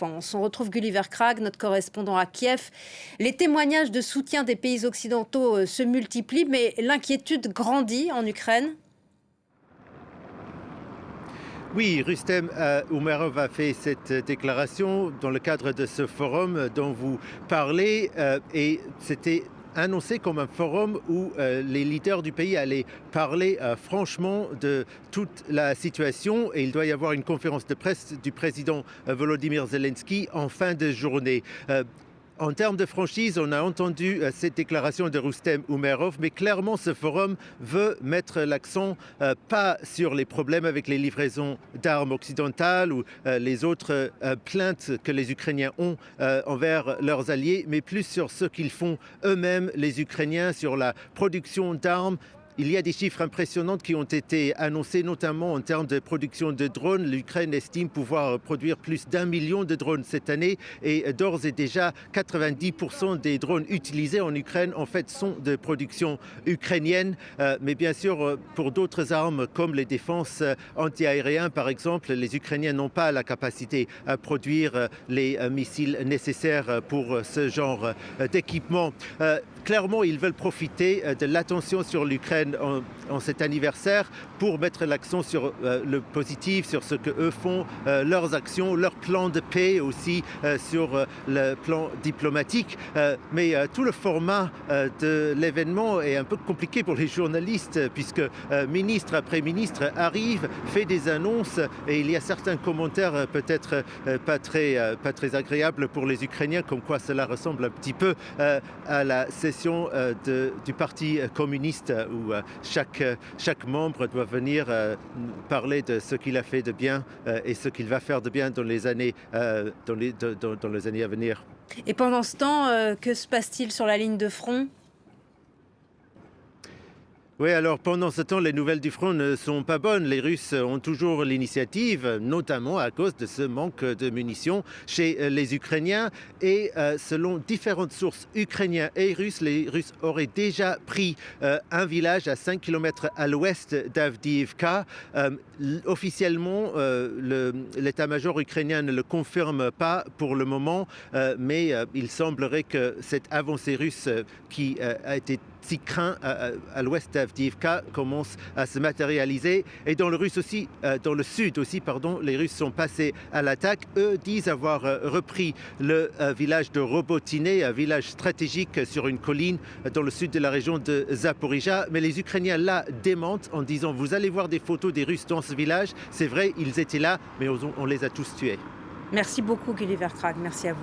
défense. On retrouve Gulliver Krag, notre correspondant à Kiev. Les témoignages de soutien des pays occidentaux se multiplient, mais l'inquiétude grandit en Ukraine. Oui, Rustem Umerov a fait cette déclaration dans le cadre de ce forum dont vous parlez et c'était annoncé comme un forum où les leaders du pays allaient parler franchement de toute la situation et il doit y avoir une conférence de presse du président Volodymyr Zelensky en fin de journée. En termes de franchise, on a entendu cette déclaration de Rustem Umerov, mais clairement ce forum veut mettre l'accent pas sur les problèmes avec les livraisons d'armes occidentales ou les autres plaintes que les Ukrainiens ont envers leurs alliés, mais plus sur ce qu'ils font eux-mêmes, les Ukrainiens, sur la production d'armes. Il y a des chiffres impressionnants qui ont été annoncés, notamment en termes de production de drones. L'Ukraine estime pouvoir produire plus d'1 million de drones cette année et d'ores et déjà 90% des drones utilisés en Ukraine en fait sont de production ukrainienne. Mais bien sûr, pour d'autres armes comme les défenses antiaériennes par exemple, les Ukrainiens n'ont pas la capacité à produire les missiles nécessaires pour ce genre d'équipement. Clairement, ils veulent profiter de l'attention sur l'Ukraine en cet anniversaire pour mettre l'accent sur le positif, sur ce qu'eux font, leurs actions, leur plan de paix aussi sur le plan diplomatique. Mais tout le format de l'événement est un peu compliqué pour les journalistes puisque ministre après ministre arrive, fait des annonces et il y a certains commentaires peut-être pas très agréables pour les Ukrainiens, comme quoi cela ressemble un petit peu à la session du Parti communiste où chaque membre doit venir parler de ce qu'il a fait de bien et ce qu'il va faire de bien dans les années, dans les années à venir. Et pendant ce temps, que se passe-t-il sur la ligne de front ? Oui, alors pendant ce temps, les nouvelles du front ne sont pas bonnes. Les Russes ont toujours l'initiative, notamment à cause de ce manque de munitions chez les Ukrainiens. Et selon différentes sources ukrainiennes et russes, les Russes auraient déjà pris un village à 5 km à l'ouest d'Avdiivka. Officiellement, l'état-major ukrainien ne le confirme pas pour le moment, mais il semblerait que cette avancée russe qui a été si craint à l'ouest d'Avdiivka commence à se matérialiser. Et dans le sud aussi, les Russes sont passés à l'attaque. Eux disent avoir repris le village de Robotyne, un village stratégique sur une colline dans le sud de la région de Zaporizhzhia. Mais les Ukrainiens là démentent en disant vous allez voir des photos des Russes dans ce village. C'est vrai, ils étaient là, mais on les a tous tués. Merci beaucoup Gulliver Krag, merci à vous.